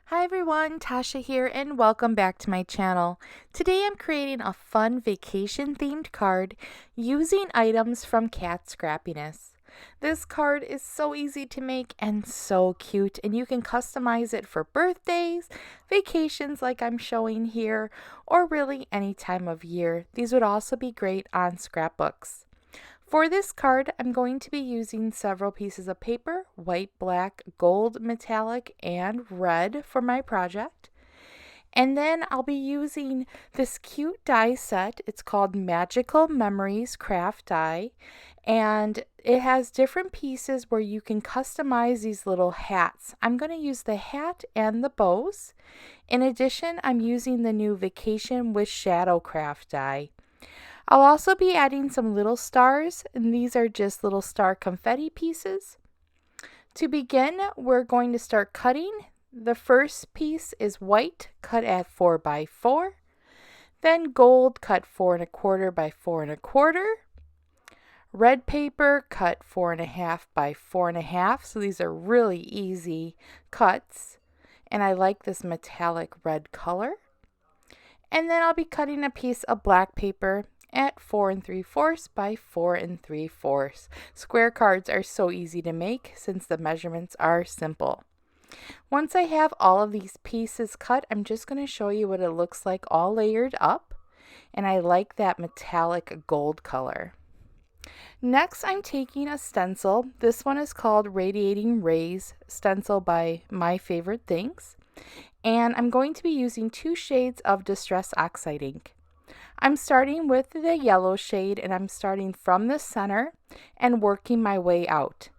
Hi everyone, Tasha here and welcome back to my channel. Today I'm creating a fun vacation themed card using items from Kat Scrappiness. This card is so easy to make and so cute, and you can customize it for birthdays, vacations like I'm showing here, or really any time of year. These would also be great on scrapbooks. For this card, I'm going to be using several pieces of paper, white, black, gold, metallic, and red for my project. And then I'll be using this cute die set. It's called Magical Memories Craft Die. And it has different pieces where you can customize these little hats. I'm going to use the hat and the bows. In addition, I'm using the new Vacation with Shadow Craft die. I'll also be adding some little stars, and these are just little star confetti pieces. To begin, we're going to start cutting. The first piece is white, cut at 4 by 4. Then gold, cut 4 1/4 by 4 1/4. Red paper, cut 4 1/2 by 4 1/2. So these are really easy cuts. And I like this metallic red color. And then I'll be cutting a piece of black paper at 4 3/4 by 4 3/4. Square cards are so easy to make since the measurements are simple. Once I have all of these pieces cut, I'm just going to show you what it looks like all layered up. And I like that metallic gold color. Next, I'm taking a stencil. This one is called Radiating Rays stencil by My Favorite Things. And I'm going to be using 2 shades of Distress Oxide ink. I'm starting with the yellow shade, and I'm starting from the center and working my way out.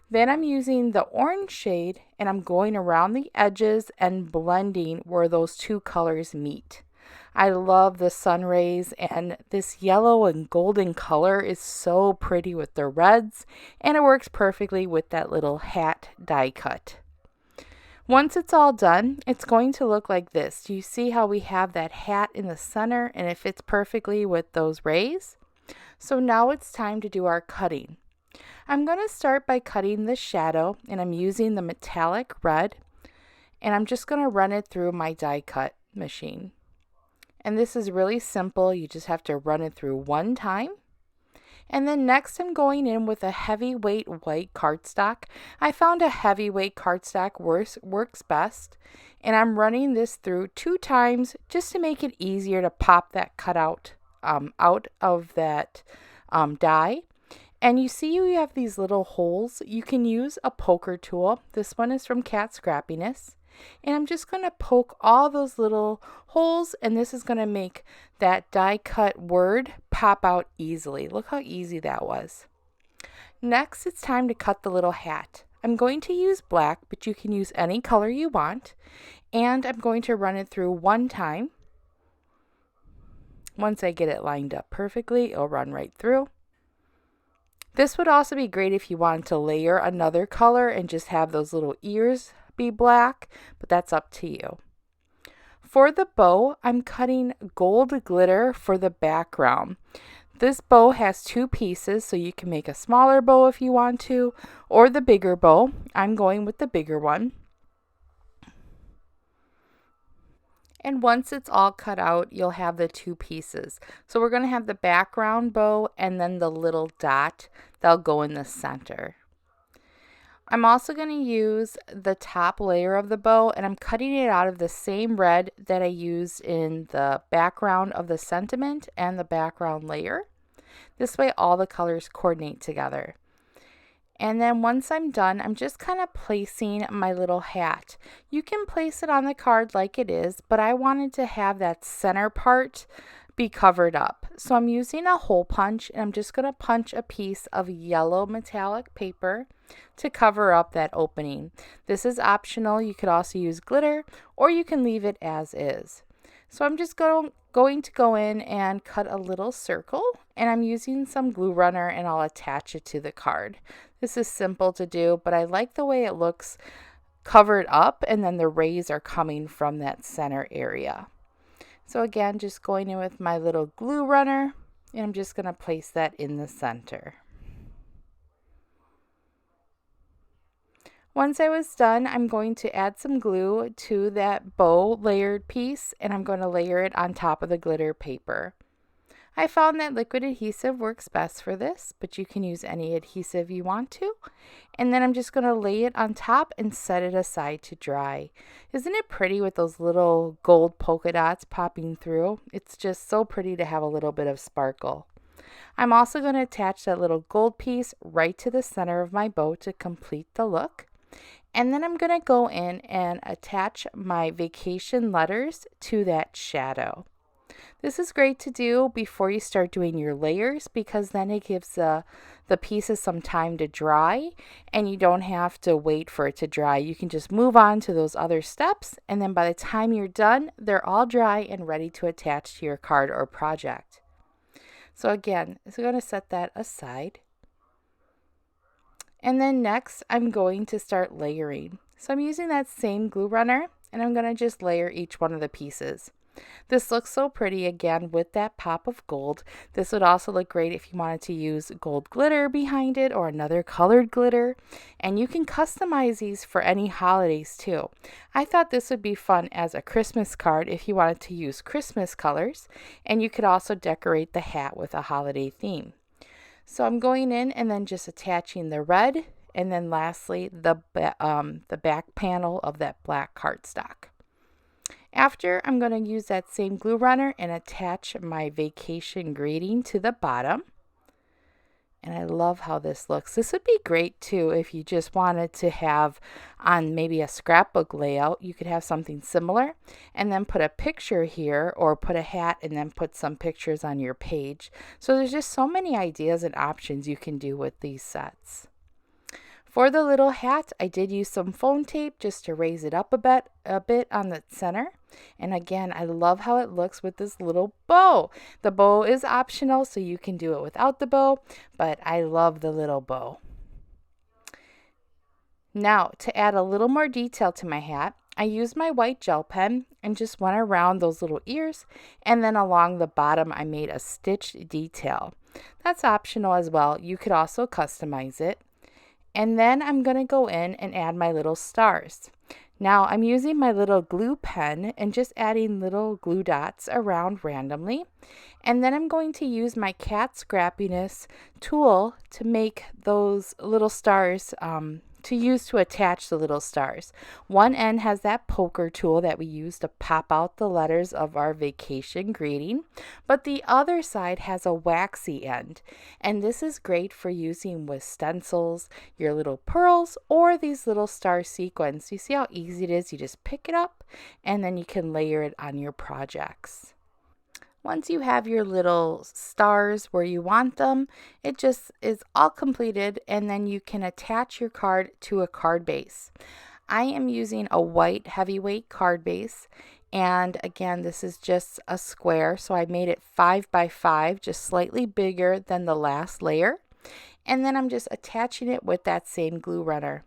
Then I'm using the orange shade, and I'm going around the edges and blending where those 2 colors meet. I love the sun rays, and this yellow and golden color is so pretty with the reds, and it works perfectly with that little hat die cut. Once it's all done, it's going to look like this. Do you see how we have that hat in the center and it fits perfectly with those rays? So now it's time to do our cutting. I'm going to start by cutting the shadow, and I'm using the metallic red, and I'm just going to run it through my die cut machine. And this is really simple. You just have to run it through one time. And then next I'm going in with a heavyweight white cardstock. I found a heavyweight cardstock works best. And I'm running this through 2 times just to make it easier to pop that cutout out of that die. And you see you have these little holes. You can use a poker tool. This one is from Kat Scrappiness. And I'm just going to poke all those little holes, and this is going to make that die cut word pop out easily. Look how easy that was. Next, it's time to cut the little hat. I'm going to use black, but you can use any color you want. And I'm going to run it through one time. Once I get it lined up perfectly, it'll run right through. This would also be great if you wanted to layer another color and just have those little ears be black, but that's up to you. For the bow, I'm cutting gold glitter for the background. This bow has 2 pieces, so you can make a smaller bow if you want to, or the bigger bow. I'm going with the bigger one. And once it's all cut out, you'll have the 2 pieces. So we're going to have the background bow and then the little dot that'll go in the center. I'm also going to use the top layer of the bow, and I'm cutting it out of the same red that I used in the background of the sentiment and the background layer. This way all the colors coordinate together. And then once I'm done, I'm just kind of placing my little hat. You can place it on the card like it is, but I wanted to have that center part be covered up. So I'm using a hole punch, and I'm just going to punch a piece of yellow metallic paper to cover up that opening. This is optional. You could also use glitter, or you can leave it as is. So I'm just going to go in and cut a little circle, and I'm using some glue runner, and I'll attach it to the card. This is simple to do, but I like the way it looks covered up, and then the rays are coming from that center area. So again, just going in with my little glue runner, and I'm just going to place that in the center. Once I was done, I'm going to add some glue to that bow layered piece, and I'm going to layer it on top of the glitter paper. I found that liquid adhesive works best for this, but you can use any adhesive you want to. And then I'm just going to lay it on top and set it aside to dry. Isn't it pretty with those little gold polka dots popping through? It's just so pretty to have a little bit of sparkle. I'm also going to attach that little gold piece right to the center of my bow to complete the look. And then I'm going to go in and attach my vacation letters to that shadow. This is great to do before you start doing your layers, because then it gives the pieces some time to dry and you don't have to wait for it to dry. You can just move on to those other steps, and then by the time you're done, they're all dry and ready to attach to your card or project. So again, I'm going to set that aside. And then next, I'm going to start layering. So I'm using that same glue runner, and I'm going to just layer each one of the pieces. This looks so pretty again with that pop of gold. This would also look great if you wanted to use gold glitter behind it or another colored glitter. And you can customize these for any holidays too. I thought this would be fun as a Christmas card if you wanted to use Christmas colors. And you could also decorate the hat with a holiday theme. So I'm going in and then just attaching the red, and then lastly the back panel of that black cardstock. After, I'm going to use that same glue runner and attach my vacation greeting to the bottom. And I love how this looks. This would be great too if you just wanted to have on maybe a scrapbook layout. You could have something similar and then put a picture here, or put a hat and then put some pictures on your page. So there's just so many ideas and options you can do with these sets. For the little hat, I did use some foam tape just to raise it up a bit on the center. And again, I love how it looks with this little bow. The bow is optional, so you can do it without the bow, but I love the little bow. Now, to add a little more detail to my hat, I used my white gel pen and just went around those little ears, and then along the bottom I made a stitched detail. That's optional as well. You could also customize it. And then I'm going to go in and add my little stars. Now I'm using my little glue pen and just adding little glue dots around randomly. And then I'm going to use my Kat Scrappiness tool to make those little stars to use to attach the little stars. One end has that poker tool that we use to pop out the letters of our vacation greeting, but the other side has a waxy end. And this is great for using with stencils, your little pearls, or these little star sequins. You see how easy it is? You just pick it up and then you can layer it on your projects. Once you have your little stars where you want them, it just is all completed, and then you can attach your card to a card base. I am using a white heavyweight card base, and again, this is just a square, so I made it 5 by 5, just slightly bigger than the last layer. And then I'm just attaching it with that same glue runner.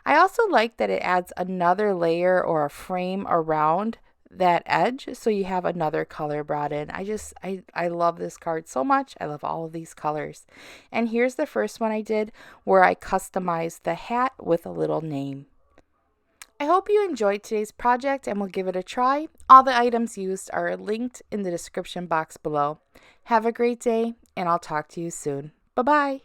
I also like that it adds another layer or a frame around that edge, so you have another color brought in. I love this card so much. I love all of these colors. And here's the first one I did where I customized the hat with a little name. I hope you enjoyed today's project and will give it a try. All the items used are linked in the description box below. Have a great day, and I'll talk to you soon. Bye-bye.